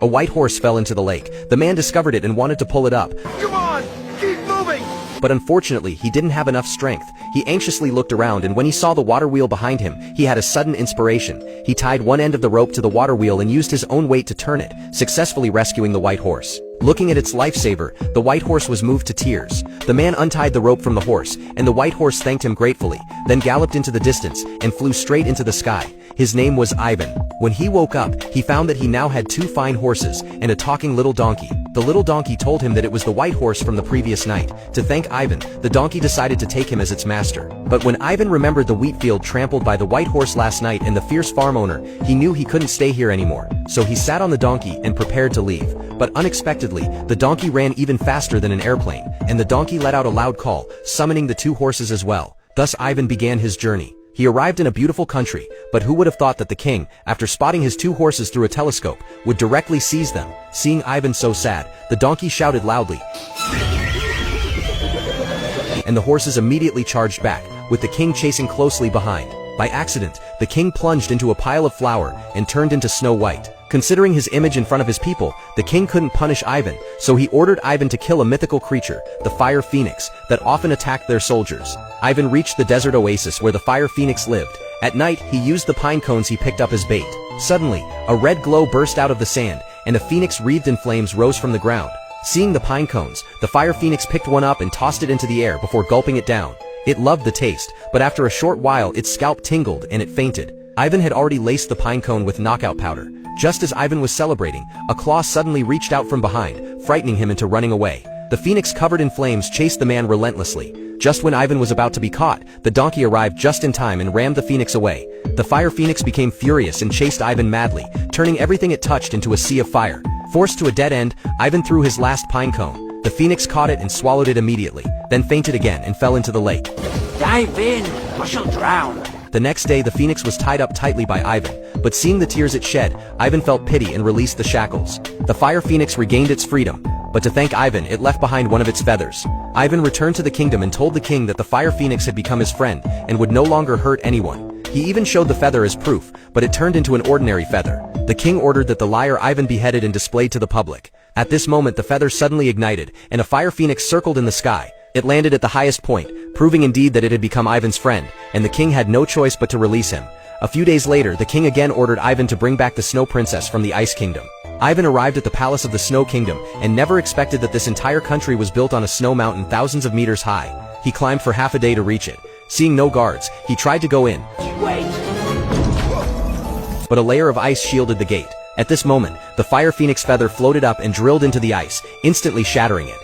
A white horse fell into the lake. The man discovered it and wanted to pull it up. Come on, keep moving! But unfortunately, he didn't have enough strength. He anxiously looked around, and when he saw the water wheel behind him, he had a sudden inspiration. He tied one end of the rope to the water wheel and used his own weight to turn it, successfully rescuing the white horse. Looking at its lifesaver, the white horse was moved to tears. The man untied the rope from the horse, and the white horse thanked him gratefully, then galloped into the distance and flew straight into the sky. His name was Ivan. When he woke up, he found that he now had 2 fine horses and a talking little donkey. The little donkey told him that it was the white horse from the previous night. To thank Ivan, the donkey decided to take him as its master. But when Ivan remembered the wheat field trampled by the white horse last night and the fierce farm owner, he knew he couldn't stay here anymore. So he sat on the donkey and prepared to leave. But unexpectedly, the donkey ran even faster than an airplane, and the donkey let out a loud call, summoning the 2 horses as well. Thus Ivan began his journey. He arrived in a beautiful country, but who would have thought that the king, after spotting his 2 horses through a telescope, would directly seize them? Seeing Ivan so sad, the donkey shouted loudly, and the horses immediately charged back, with the king chasing closely behind. By accident, the king plunged into a pile of flour and turned into Snow White. Considering his image in front of his people, the king couldn't punish Ivan, so he ordered Ivan to kill a mythical creature, the fire phoenix, that often attacked their soldiers. Ivan reached the desert oasis where the fire phoenix lived. At night, he used the pine cones he picked up as bait. Suddenly, a red glow burst out of the sand, and a phoenix wreathed in flames rose from the ground. Seeing the pine cones, the fire phoenix picked one up and tossed it into the air before gulping it down. It loved the taste, but after a short while its scalp tingled and it fainted. Ivan had already laced the pine cone with knockout powder. Just as Ivan was celebrating, a claw suddenly reached out from behind, frightening him into running away. The phoenix covered in flames chased the man relentlessly. Just when Ivan was about to be caught, the donkey arrived just in time and rammed the phoenix away. The fire phoenix became furious and chased Ivan madly, turning everything it touched into a sea of fire. Forced to a dead end, Ivan threw his last pine cone. The phoenix caught it and swallowed it immediately, then fainted again and fell into the lake. Dive in, or she'll drown. The next day the phoenix was tied up tightly by Ivan, but seeing the tears it shed, Ivan felt pity and released the shackles. The fire phoenix regained its freedom, but to thank Ivan it left behind one of its feathers. Ivan returned to the kingdom and told the king that the fire phoenix had become his friend and would no longer hurt anyone. He even showed the feather as proof, but it turned into an ordinary feather. The king ordered that the liar Ivan beheaded and displayed to the public. At this moment the feather suddenly ignited, and a fire phoenix circled in the sky. It landed at the highest point, proving indeed that it had become Ivan's friend, and the king had no choice but to release him. A few days later, the king again ordered Ivan to bring back the Snow Princess from the Ice Kingdom. Ivan arrived at the palace of the Snow Kingdom and never expected that this entire country was built on a snow mountain thousands of meters high. He climbed for half a day to reach it. Seeing no guards, he tried to go in. Wait! But a layer of ice shielded the gate. At this moment, the fire phoenix feather floated up and drilled into the ice, instantly shattering it.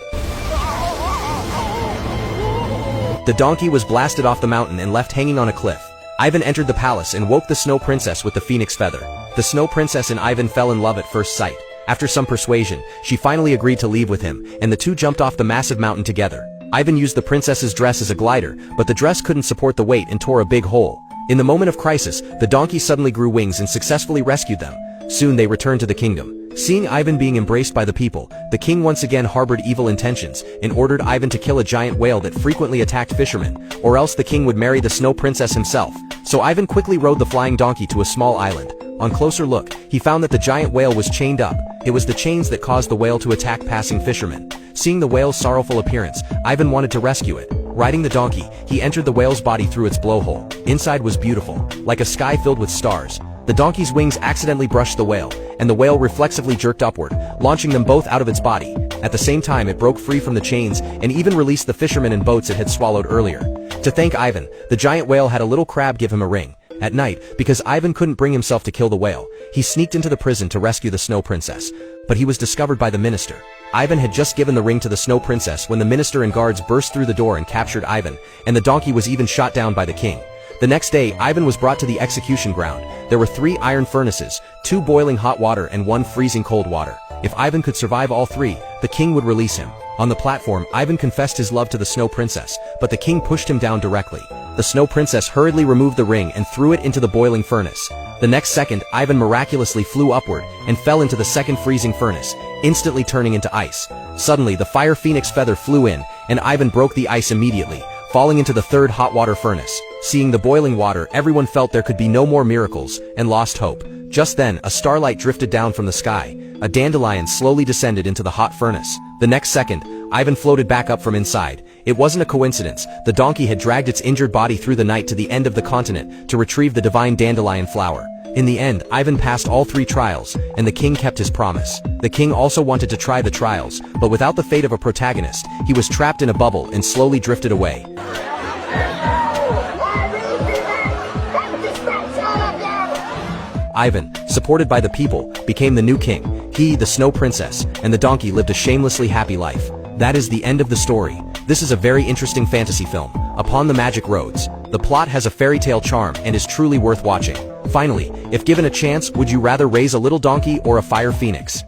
The donkey was blasted off the mountain and left hanging on a cliff. Ivan entered the palace and woke the Snow Princess with the phoenix feather. The Snow Princess and Ivan fell in love at first sight. After some persuasion, she finally agreed to leave with him, and the 2 jumped off the massive mountain together. Ivan used the princess's dress as a glider, but the dress couldn't support the weight and tore a big hole. In the moment of crisis, the donkey suddenly grew wings and successfully rescued them. Soon they returned to the kingdom. Seeing Ivan being embraced by the people, the king once again harbored evil intentions and ordered Ivan to kill a giant whale that frequently attacked fishermen, or else the king would marry the Snow Princess himself. So Ivan quickly rode the flying donkey to a small island. On closer look, he found that the giant whale was chained up. It was the chains that caused the whale to attack passing fishermen. Seeing the whale's sorrowful appearance, Ivan wanted to rescue it. Riding the donkey, he entered the whale's body through its blowhole. Inside was beautiful, like a sky filled with stars. The donkey's wings accidentally brushed the whale, and the whale reflexively jerked upward, launching them both out of its body. At the same time it broke free from the chains and even released the fishermen and boats it had swallowed earlier. To thank Ivan, the giant whale had a little crab give him a ring. At night, because Ivan couldn't bring himself to kill the whale, he sneaked into the prison to rescue the Snow Princess. But he was discovered by the minister. Ivan had just given the ring to the Snow Princess when the minister and guards burst through the door and captured Ivan, and the donkey was even shot down by the king. The next day, Ivan was brought to the execution ground. There were 3 iron furnaces, 2 boiling hot water and 1 freezing cold water. If Ivan could survive all 3, the king would release him. On the platform, Ivan confessed his love to the Snow Princess, but the king pushed him down directly. The Snow Princess hurriedly removed the ring and threw it into the boiling furnace. The next second, Ivan miraculously flew upward and fell into the second freezing furnace, instantly turning into ice. Suddenly, the fire phoenix feather flew in, and Ivan broke the ice immediately, falling into the 3rd hot water furnace. Seeing the boiling water, everyone felt there could be no more miracles and lost hope. Just then, a starlight drifted down from the sky. a dandelion slowly descended into the hot furnace. The next second, Ivan floated back up from inside. It wasn't a coincidence. The donkey had dragged its injured body through the night to the end of the continent to retrieve the divine dandelion flower. In the end, Ivan passed all 3 trials, and the king kept his promise. The king also wanted to try the trials, but without the fate of a protagonist, he was trapped in a bubble and slowly drifted away. Ivan, supported by the people, became the new king. He, the Snow Princess, and the donkey lived a shamelessly happy life. That is the end of the story. This is a very interesting fantasy film, Upon the Magic Roads. The plot has a fairy tale charm and is truly worth watching. Finally, if given a chance, would you rather raise a little donkey or a fire phoenix?